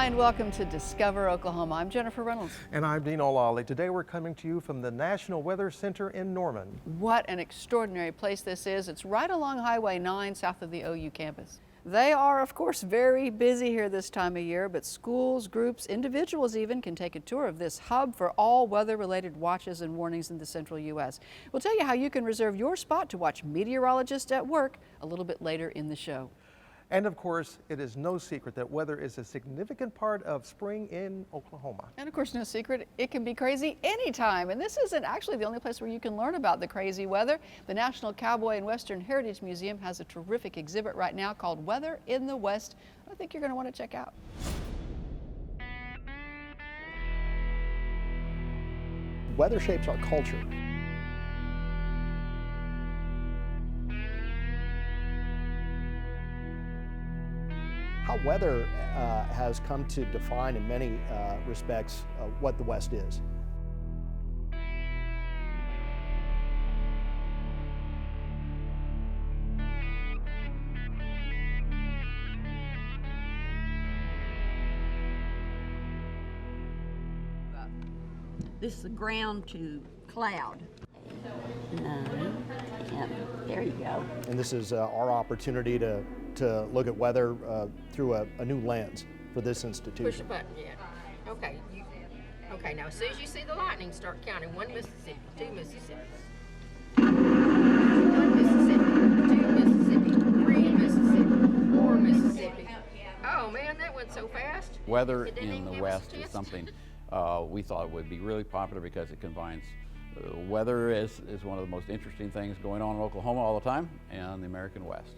Hi, and welcome to Discover Oklahoma. I'm Jennifer Reynolds. And I'm Dean O'Lally. Today we're coming to you from the National Weather Center in Norman. What an extraordinary place this is. It's right along Highway 9 south of the OU campus. They are, of course, very busy here this time of year, but schools, groups, individuals even can take a tour of this hub for all weather-related watches and warnings in the central U.S. We'll tell you how you can reserve your spot to watch meteorologists at work a little bit later in the show. And of course, it is no secret that weather is a significant part of spring in Oklahoma. And of course, no secret, it can be crazy anytime. And this isn't actually the only place where you can learn about the crazy weather. The National Cowboy and Western Heritage Museum has a terrific exhibit right now called Weather in the West. I think you're going to want to check out. Weather shapes our culture. How weather has come to define in many respects what the West is. This is the ground to cloud. 9, 10, there you go. And this is our opportunity to look at weather through a new lens for this institution. Push a button, yeah. Okay, okay, now as soon as you see the lightning, start counting. 1 Mississippi, 2 Mississippi. 1 Mississippi, 2 Mississippi, 3 Mississippi, 4 Mississippi. Oh man, that went so fast. Weather in the West is something we thought would be really popular because it combines weather is one of the most interesting things going on in Oklahoma all the time and the American West.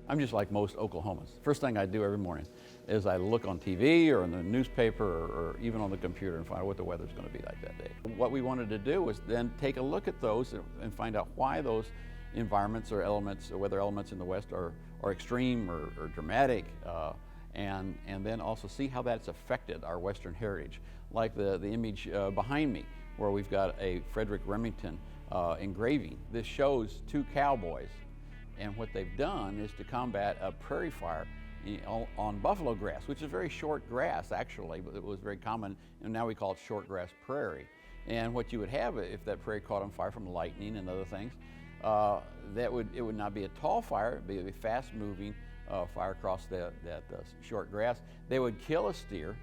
I'm just like most Oklahomans. First thing I do every morning is I look on TV or in the newspaper or even on the computer and find out what the weather's going to be like that day. What we wanted to do was then take a look at those and find out why those environments or elements, or weather elements in the West are extreme or dramatic, and then also see how that's affected our Western heritage. Like the image behind me, where we've got a Frederick Remington engraving. This shows 2 cowboys. And what they've done is to combat a prairie fire on buffalo grass, which is very short grass actually, but it was very common, and now we call it short grass prairie. And what you would have if that prairie caught on fire from lightning and other things, it would not be a tall fire, it would be a fast-moving fire across that short grass. They would kill a steer,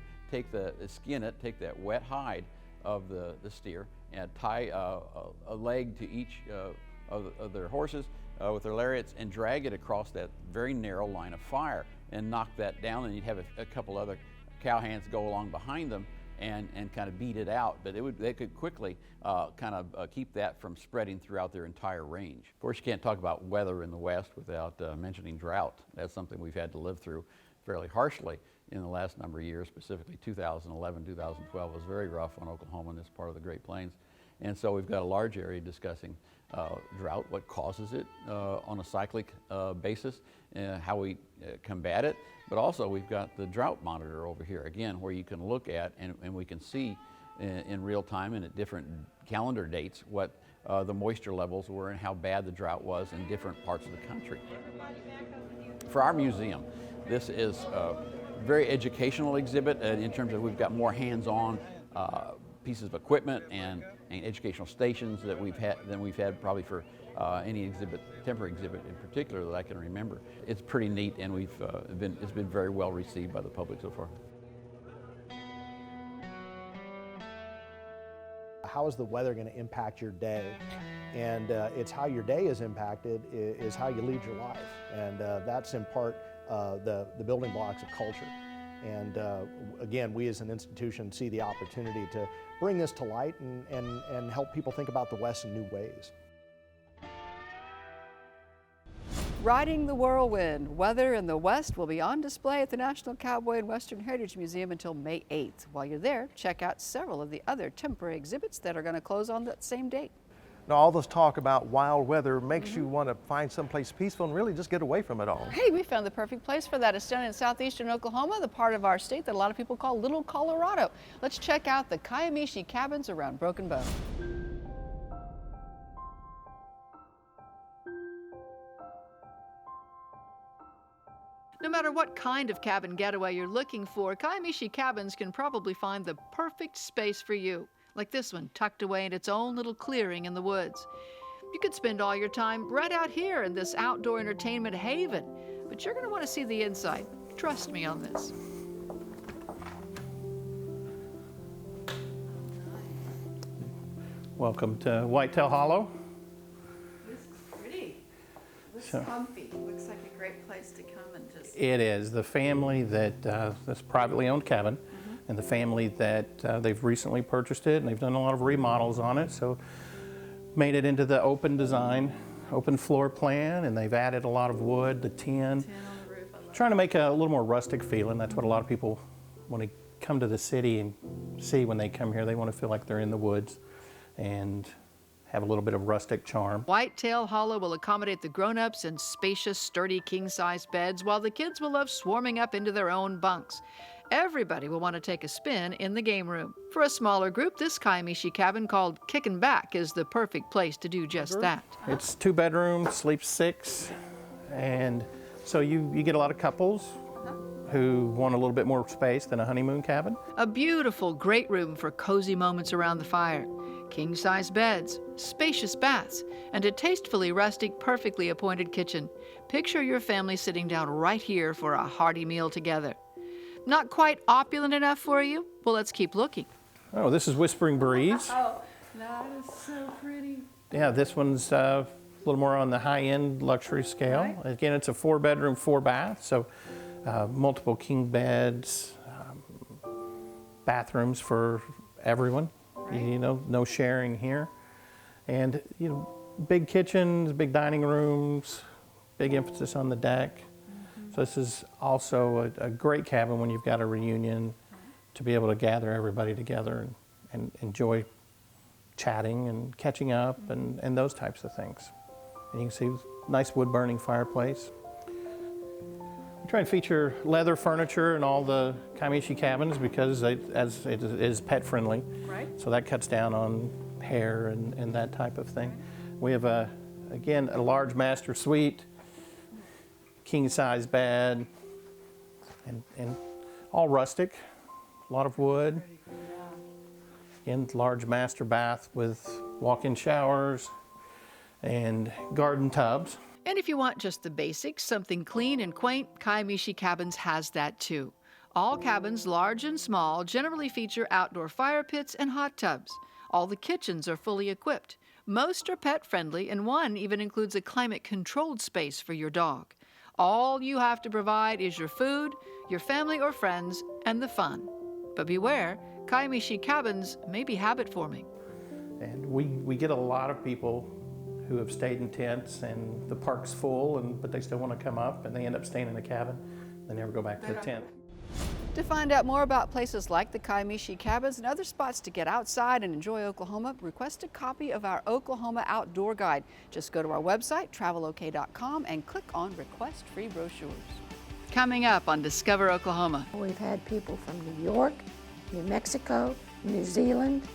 skin it, take that wet hide of the steer, and tie a leg to each of their horses with their lariats and drag it across that very narrow line of fire and knock that down, and you'd have a couple other cowhands go along behind them and kind of beat it out. But they could quickly keep that from spreading throughout their entire range. Of course, you can't talk about weather in the West without mentioning drought. That's something we've had to live through fairly harshly in the last number of years. Specifically 2011, 2012 was very rough on Oklahoma and this part of the Great Plains. And so we've got a large area discussing drought, what causes it on a cyclic basis, how we combat it, but also we've got the drought monitor over here, again, where you can look at and we can see in real time and at different calendar dates what the moisture levels were and how bad the drought was in different parts of the country. For our museum, this is a very educational exhibit in terms of we've got more hands-on pieces of equipment and educational stations that we've had probably for any temporary exhibit in particular that I can remember. It's pretty neat, and it's been very well received by the public so far. How is the weather going to impact your day? And it's how your day is impacted is how you lead your life, and that's in part the building blocks of culture. And again, we as an institution see the opportunity to bring this to light and help people think about the West in new ways. Riding the whirlwind, weather in the West will be on display at the National Cowboy and Western Heritage Museum until May 8th. While you're there, check out several of the other temporary exhibits that are going to close on that same date. Now, all this talk about wild weather makes you want to find someplace peaceful and really just get away from it all. Hey, we found the perfect place for that. It's down in southeastern Oklahoma, the part of our state that a lot of people call Little Colorado. Let's check out the Kiamichi Cabins around Broken Bow. No matter matter what kind of cabin getaway you're looking for, Kiamichi Cabins can probably find the perfect space for you, like this one tucked away in its own little clearing in the woods. You could spend all your time right out here in this outdoor entertainment haven, but you're going to want to see the inside. Trust me on this. Welcome to Whitetail Hollow. This is pretty. Looks So- comfy. Looks like a great place to come and just... It is the family that, this privately owned cabin, and the family that they've recently purchased it, and they've done a lot of remodels on it, so made it into the open design, open floor plan, and they've added a lot of wood, the tin, on the roof. I love trying to make a little more rustic feeling. That's what a lot of people, when they come to the city and see when they come here, they want to feel like they're in the woods and have a little bit of rustic charm. Whitetail Hollow will accommodate the grown-ups in spacious, sturdy king-size beds, while the kids will love swarming up into their own bunks. Everybody will want to take a spin in the game room. For a smaller group, this Kiamichi cabin called Kickin' Back is the perfect place to do just that. It's 2 bedrooms, sleeps 6, and so you get a lot of couples who want a little bit more space than a honeymoon cabin. A beautiful, great room for cozy moments around the fire. King-size beds, spacious baths, and a tastefully rustic, perfectly appointed kitchen. Picture your family sitting down right here for a hearty meal together. Not quite opulent enough for you? Well, let's keep looking. Oh, this is Whispering Breeze. Oh, that is so pretty. Yeah, this one's a little more on the high-end luxury scale. Right. Again, it's a 4-bedroom, 4-bath, so multiple king beds, bathrooms for everyone. You know, no sharing here. And, you know, big kitchens, big dining rooms, big emphasis on the deck. So this is also a great cabin when you've got a reunion to be able to gather everybody together and enjoy chatting and catching up and those types of things. And you can see nice wood burning fireplace. We try and feature leather furniture in all the Kiamichi cabins because as it is pet friendly. Right. So that cuts down on hair and that type of thing. We have again, a large master suite, king size bed, and all rustic, a lot of wood. Again, large master bath with walk-in showers and garden tubs. And if you want just the basics, something clean and quaint, Kiamichi Cabins has that too. All cabins, large and small, generally feature outdoor fire pits and hot tubs. All the kitchens are fully equipped. Most are pet-friendly, and one even includes a climate-controlled space for your dog. All you have to provide is your food, your family or friends, and the fun. But beware, Kiamichi Cabins may be habit-forming. And we get a lot of people who have stayed in tents and the park's full, but they still want to come up and they end up staying in the cabin. They never go back to the tent. To find out more about places like the Kiamichi Cabins and other spots to get outside and enjoy Oklahoma, request a copy of our Oklahoma Outdoor Guide. Just go to our website, travelok.com, and click on Request Free Brochures. Coming up on Discover Oklahoma. We've had people from New York, New Mexico, New Zealand,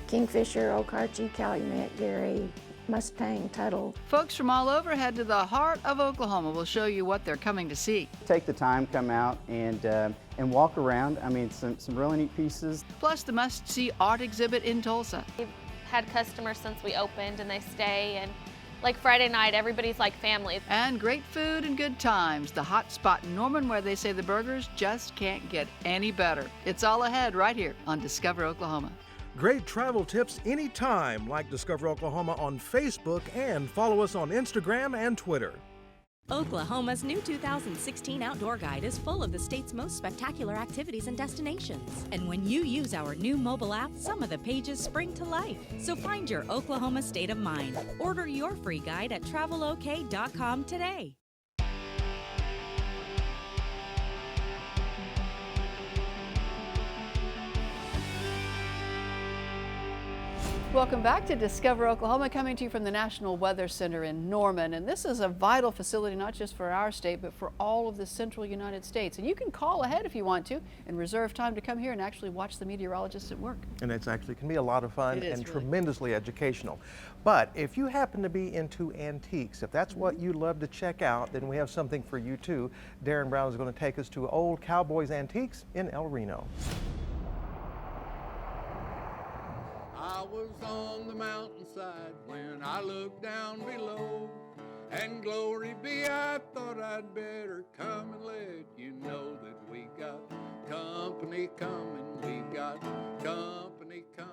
Kingfisher, Okarche, Calumet, Gary, Mustang, Tuttle. Folks from all over head to the heart of Oklahoma. We'll show you what they're coming to see. Take the time, come out and walk around. I mean, some really neat pieces. Plus the must-see art exhibit in Tulsa. We've had customers since we opened and they stay, and like Friday night, everybody's like family. And great food and good times. The hot spot in Norman where they say the burgers just can't get any better. It's all ahead right here on Discover Oklahoma. Great travel tips anytime, like Discover Oklahoma on Facebook and follow us on Instagram and Twitter. Oklahoma's new 2016 Outdoor Guide is full of the state's most spectacular activities and destinations. And when you use our new mobile app, some of the pages spring to life. So find your Oklahoma state of mind. Order your free guide at travelok.com today. Welcome back to Discover Oklahoma, coming to you from the National Weather Center in Norman. And this is a vital facility, not just for our state, but for all of the central United States. And you can call ahead if you want to and reserve time to come here and actually watch the meteorologists at work. And it's actually can be a lot of fun and really tremendously educational. But if you happen to be into antiques, if that's what you love to check out, then we have something for you too. Darren Brown is going to take us to old Cowboys Antiques in El Reno. I was on the mountainside when I looked down below, and glory be, I thought I'd better come and let you know that we got company coming, we got company coming.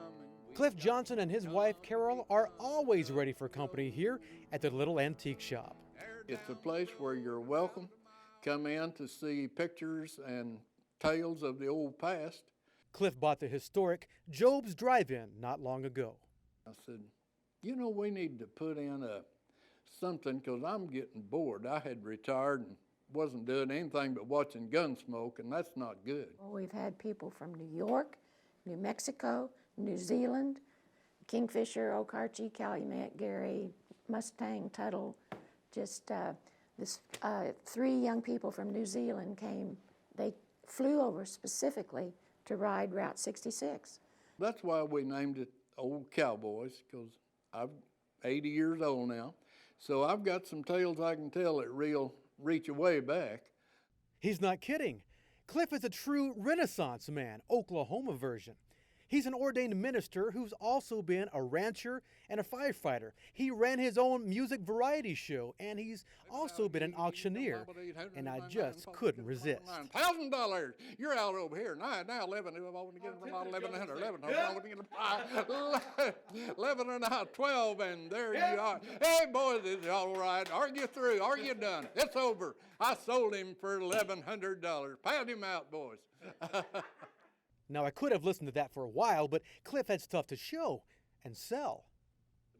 Cliff Johnson and his wife Carol are always ready for company here at the little antique shop. It's a place where you're welcome. Come in to see pictures and tales of the old past. Cliff bought the historic Job's Drive-In not long ago. I said, you know, we need to put in something because I'm getting bored. I had retired and wasn't doing anything but watching Gunsmoke, and that's not good. Well, we've had people from New York, New Mexico, New Zealand, Kingfisher, Okarche, Calumet, Gary, Mustang, Tuttle. Just three young people from New Zealand came. They flew over specifically to ride Route 66. That's why we named it Old Cowboys, because I'm 80 years old now. So I've got some tales I can tell that reach way back. He's not kidding. Cliff is a true Renaissance man, Oklahoma version. He's an ordained minister who's also been a rancher and a firefighter. He ran his own music variety show, and he's also been an auctioneer, and I just couldn't resist. $1,000. You're out over here. Now 11. I want to get from 1100. 11 and a half, 12, and there you are. Hey, boys, it's all right. Are you through? Are you done? It's over. I sold him for $1,100. Pound him out, boys. Now, I could have listened to that for a while, but Cliff had stuff to show and sell.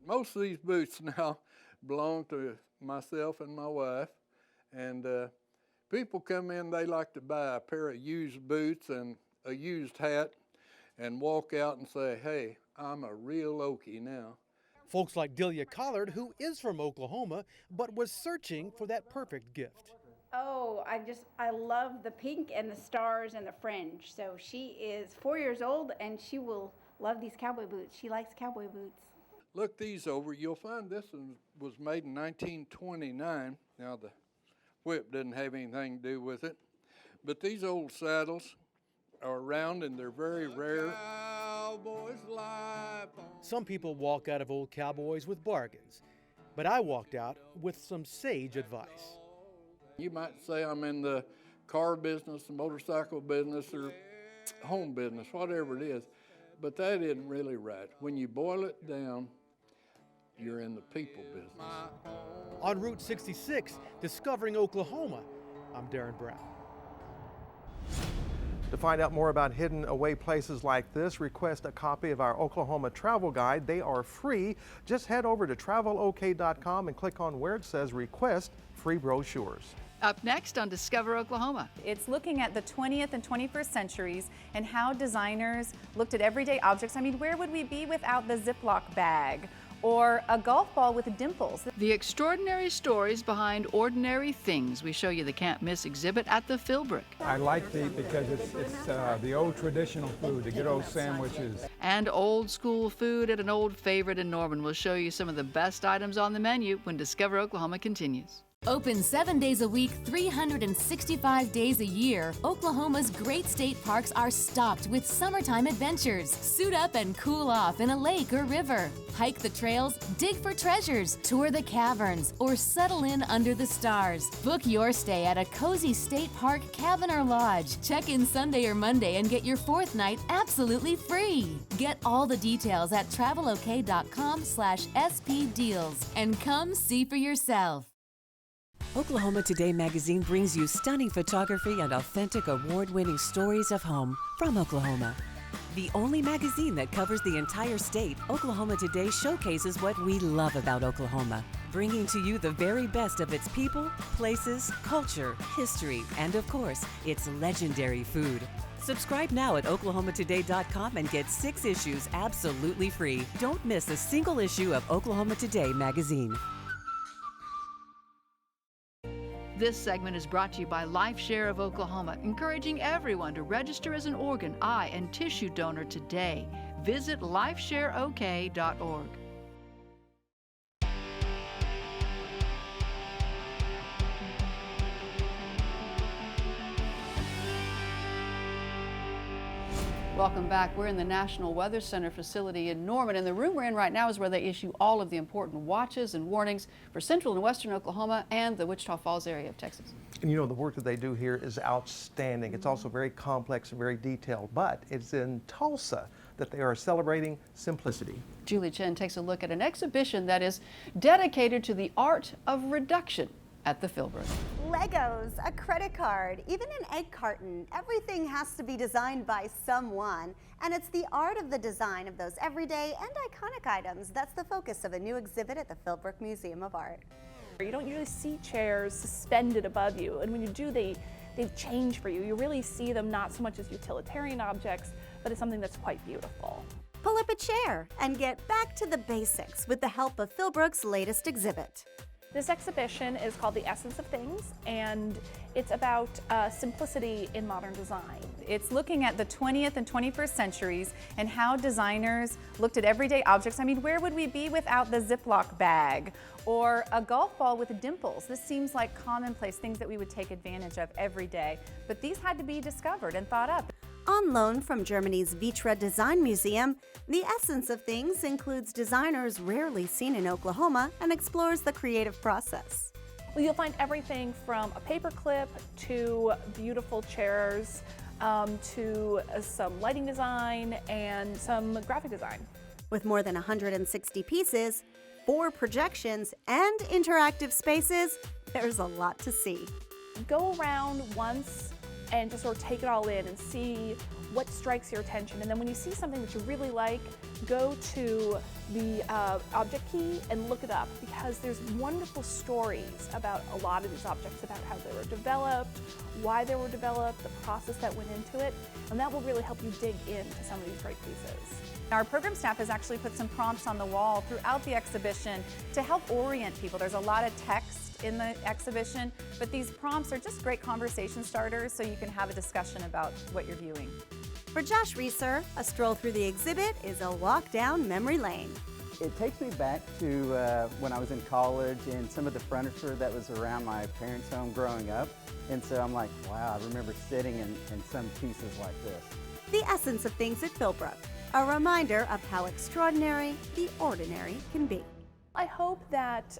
Most of these boots now belong to myself and my wife, and people come in, they like to buy a pair of used boots and a used hat and walk out and say, hey, I'm a real Okie now. Folks like Delia Collard, who is from Oklahoma, but was searching for that perfect gift. Oh, I love the pink and the stars and the fringe. So she is 4 years old and she will love these cowboy boots. She likes cowboy boots. Look these over. You'll find this one was made in 1929. Now the whip didn't have anything to do with it. But these old saddles are round and they're very rare. Some people walk out of old Cowboys with bargains, but I walked out with some sage advice. You might say I'm in the car business, the motorcycle business, or home business, whatever it is, but that isn't really right. When you boil it down, you're in the people business. On Route 66, discovering Oklahoma, I'm Darren Brown. To find out more about hidden away places like this, request a copy of our Oklahoma travel guide. They are free. Just head over to travelok.com and click on where it says request free brochures. Up next on Discover Oklahoma. It's looking at the 20th and 21st centuries and how designers looked at everyday objects. I mean, where would we be without the Ziploc bag? Or a golf ball with dimples. The extraordinary stories behind ordinary things. We show you the can't miss exhibit at the Philbrick. I like because it's the old traditional food, the good old sandwiches. And old school food at an old favorite in Norman. We'll show you some of the best items on the menu when Discover Oklahoma continues. Open 7 days a week, 365 days a year, Oklahoma's great state parks are stocked with summertime adventures. Suit up and cool off in a lake or river. Hike the trails, dig for treasures, tour the caverns, or settle in under the stars. Book your stay at a cozy state park cabin or lodge. Check in Sunday or Monday and get your 4th night absolutely free. Get all the details at travelok.com/SP deals and come see for yourself. Oklahoma Today magazine brings you stunning photography and authentic award-winning stories of home from Oklahoma. The only magazine that covers the entire state, Oklahoma Today showcases what we love about Oklahoma, bringing to you the very best of its people, places, culture, history, and of course, its legendary food. Subscribe now at oklahomatoday.com and get 6 issues absolutely free. Don't miss a single issue of Oklahoma Today magazine. This segment is brought to you by LifeShare of Oklahoma, encouraging everyone to register as an organ, eye, and tissue donor today. Visit lifeshareok.org. Welcome back. We're in the National Weather Center facility in Norman, and the room we're in right now is where they issue all of the important watches and warnings for central and western Oklahoma and the Wichita Falls area of Texas. And you know, the work that they do here is outstanding. It's also very complex and very detailed, but it's in Tulsa that they are celebrating simplicity. Julie Chen takes a look at an exhibition that is dedicated to the art of reduction at the Philbrook. Legos, a credit card, even an egg carton. Everything has to be designed by someone, and it's the art of the design of those everyday and iconic items that's the focus of a new exhibit at the Philbrook Museum of Art. You don't usually see chairs suspended above you, and when you do, they change for you. You really see them not so much as utilitarian objects, but as something that's quite beautiful. Pull up a chair and get back to the basics with the help of Philbrook's latest exhibit. This exhibition is called The Essence of Things, and it's about simplicity in modern design. It's looking at the 20th and 21st centuries and how designers looked at everyday objects. I mean, where would we be without the Ziploc bag or a golf ball with dimples? This seems like commonplace things that we would take advantage of every day, but these had to be discovered and thought up. On loan from Germany's Vitra Design Museum, The Essence of Things includes designers rarely seen in Oklahoma and explores the creative process. Well, you'll find everything from a paperclip to beautiful chairs to some lighting design and some graphic design. With more than 160 pieces, 4 projections, and interactive spaces, there's a lot to see. Go around once and just sort of take it all in and see what strikes your attention. And then when you see something that you really like, go to the object key and look it up, because there's wonderful stories about a lot of these objects, about how they were developed, why they were developed, the process that went into it, and that will really help you dig into some of these great pieces. Our program staff has actually put some prompts on the wall throughout the exhibition to help orient people. There's a lot of text in the exhibition, but these prompts are just great conversation starters so you can have a discussion about what you're viewing. For Josh Reeser, a stroll through the exhibit is a walk down memory lane. It takes me back to when I was in college and some of the furniture that was around my parents' home growing up. And so I'm like, wow, I remember sitting in some pieces like this. The Essence of Things at Philbrook, a reminder of how extraordinary the ordinary can be. I hope that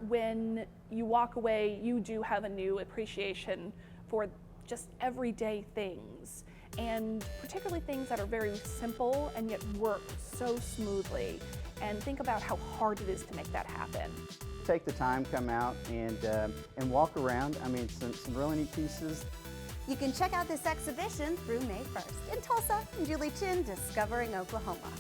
when you walk away, you do have a new appreciation for just everyday things, and particularly things that are very simple and yet work so smoothly, and think about how hard it is to make that happen. Take the time, come out and walk around. I mean, some really neat pieces. You can check out this exhibition through May 1st. In Tulsa, I'm Julie Chin, Discovering Oklahoma.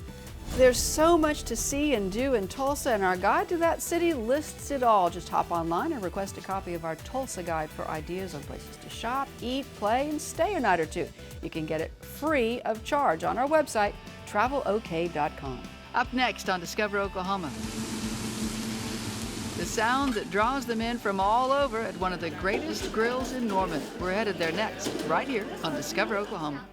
There's so much to see and do in Tulsa, and our guide to that city lists it all. Just hop online and request a copy of our Tulsa guide for ideas on places to shop, eat, play, and stay a night or two. You can get it free of charge on our website, travelok.com. Up next on Discover Oklahoma, the sound that draws them in from all over at one of the greatest grills in Norman. We're headed there next, right here on Discover Oklahoma.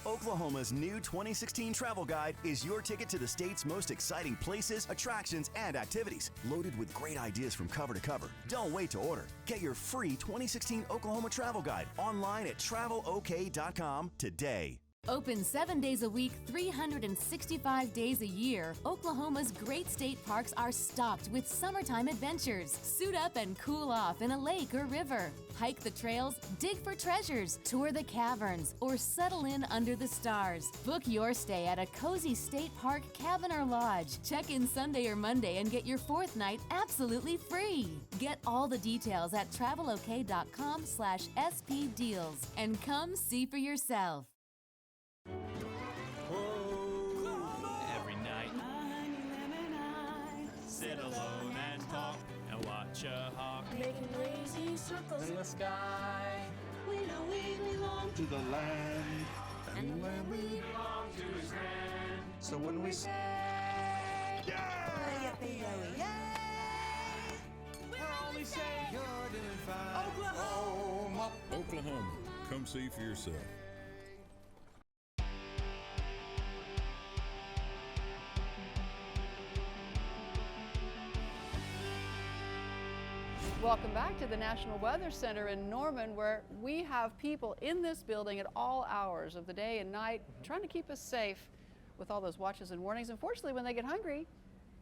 Oklahoma's new 2016 travel guide is your ticket to the state's most exciting places, attractions, and activities. Loaded with great ideas from cover to cover. Don't wait to order. Get your free 2016 Oklahoma travel guide online at travelok.com today. Open 7 days a week, 365 days a year, Oklahoma's great state parks are stocked with summertime adventures. Suit up and cool off in a lake or river. Hike the trails, dig for treasures, tour the caverns, or settle in under the stars. Book your stay at a cozy state park cabin or lodge. Check in Sunday or Monday and get your 4th night absolutely free. Get all the details at travelok.com/spdeals and come see for yourself. Every night, sit alone and talk and watch a hawk making lazy circles in the sky. We we know we belong to the land. And the land we belong to is grand. So when we say, we're only saying you're doing fine. Oklahoma. Oklahoma. Come see for yourself. Welcome back to the National Weather Center in Norman, where we have people in this building at all hours of the day and night trying to keep us safe with all those watches and warnings. Unfortunately, when they get hungry,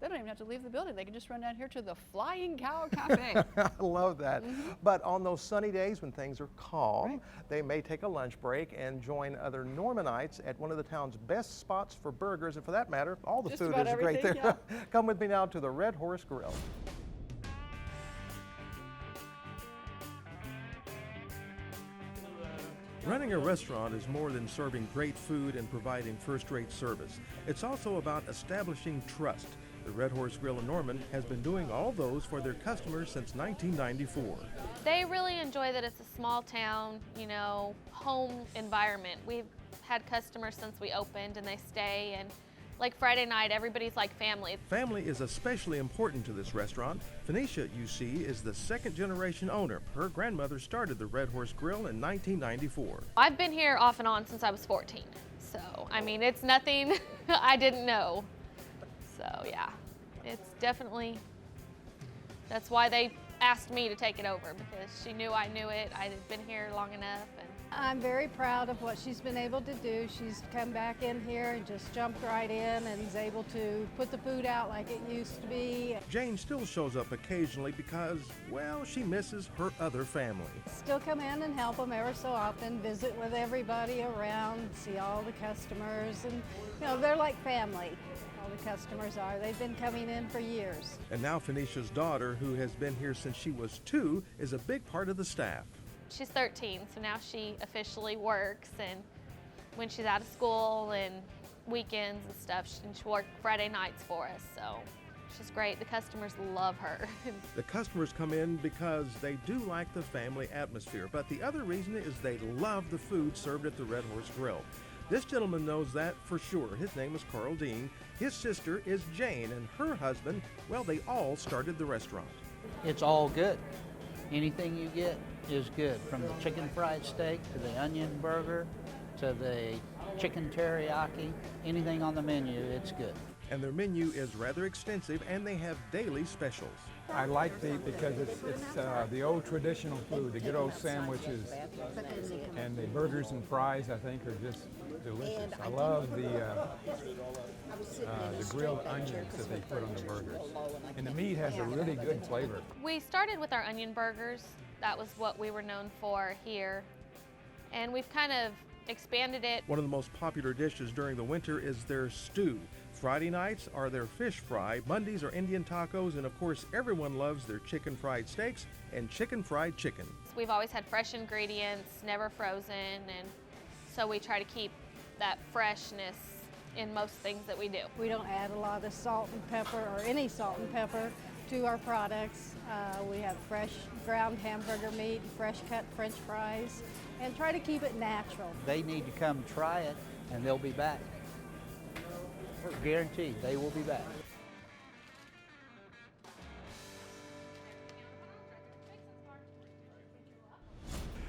they don't even have to leave the building. They can just run down here to the Flying Cow Cafe. I love that. But on those sunny days when things are calm, they may take a lunch break and join other Normanites at one of the town's best spots for burgers, and for that matter, all the Just food about is great there. everything, Come with me now to the Red Horse Grill. Running a restaurant is more than serving great food and providing first-rate service. It's also about establishing trust. The Red Horse Grill in Norman has been doing all those for their customers since 1994. They really enjoy that it's a small town, you know, home environment. We've had customers since we opened and they stay, and like Friday night, everybody's like family. Family is especially important to this restaurant. Phoenicia, you see, is the second-generation owner. Her grandmother started the Red Horse Grill in 1994. I've been here off and on since I was 14. So, I mean, it's nothing I didn't know. So, yeah, it's definitely, that's why they asked me to take it over, because she knew I knew it. I had been here long enough. And I'm very proud of what she's been able to do. She's come back in here and just jumped right in and is able to put the food out like it used to be. Jane still shows up occasionally because, well, she misses her other family. Still come in and help them ever so often, visit with everybody around, see all the customers, and you know, they're like family. All the customers are. They've been coming in for years. And now Phoenicia's daughter, who has been here since she was 2, is a big part of the staff. she's 13, so now she officially works, and when she's out of school and weekends and stuff, she works Friday nights for us, so she's great. The customers love her. The customers come in because they do like the family atmosphere, but the other reason is they love the food served at the Red Horse Grill. This gentleman knows that for sure. His name is Carl Dean. His sister is Jane, and her husband, well, they all started the restaurant. It's all good. Anything you get is good, from the chicken fried steak to the onion burger to the chicken teriyaki. Anything on the menu, it's good. And their menu is rather extensive, and they have daily specials. I like because it's the old traditional food, the good old sandwiches, and the burgers and fries, I think, are just delicious. I love the grilled onions that they put on the burgers. And the meat has a really good flavor. We started with our onion burgers. That was what we were known for here. And we've kind of expanded it. One of the most popular dishes during the winter is their stew. Friday nights are their fish fry, Mondays are Indian tacos, and of course everyone loves their chicken fried steaks and chicken fried chicken. We've always had fresh ingredients, never frozen, and so we try to keep that freshness in most things that we do. We don't add a lot of salt and pepper, or any salt and pepper, to our products. We have fresh ground hamburger meat, fresh cut French fries, and try to keep it natural. They need to come try it, and they'll be back. Guaranteed, they will be back.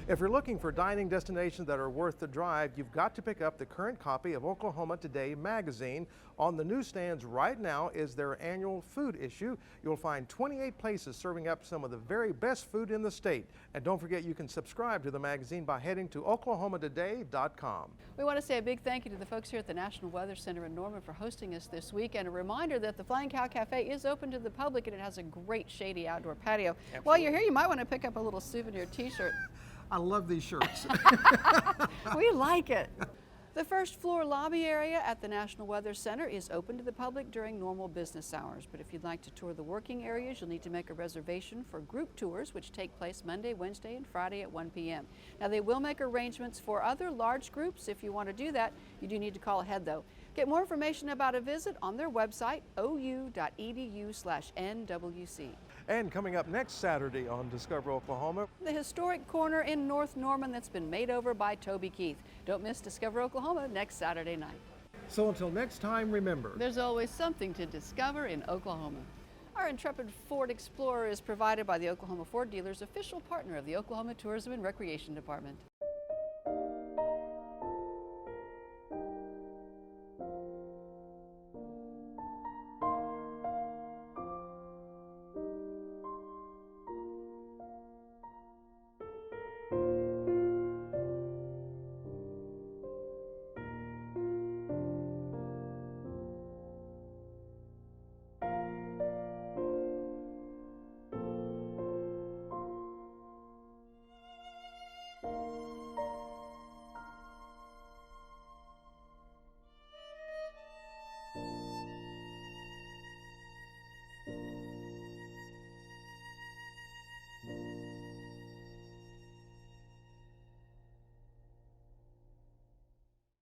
If you're looking for dining destinations that are worth the drive, you've got to pick up the current copy of Oklahoma Today magazine. On the newsstands right now is their annual food issue. You'll find 28 places serving up some of the very best food in the state. And don't forget, you can subscribe to the magazine by heading to oklahomatoday.com. We want to say a big thank you to the folks here at the National Weather Center in Norman for hosting us this week, and a reminder that the Flying Cow Cafe is open to the public, and it has a great shady outdoor patio. Absolutely. While you're here, you might want to pick up a little souvenir t-shirt. I love these shirts. We like it. The first floor lobby area at the National Weather Center is open to the public during normal business hours. But if you'd like to tour the working areas, you'll need to make a reservation for group tours, which take place Monday, Wednesday, and Friday at 1 p.m. Now, they will make arrangements for other large groups. If you want to do that, you do need to call ahead, though. Get more information about a visit on their website, ou.edu/NWC. And coming up next Saturday on Discover Oklahoma, The historic corner in North Norman that's been made over by Toby Keith. Don't miss Discover Oklahoma next Saturday night. so until next time, remember, There's always something to discover in Oklahoma. Our intrepid Ford Explorer is provided by the Oklahoma Ford dealers, official partner of the Oklahoma Tourism and Recreation Department.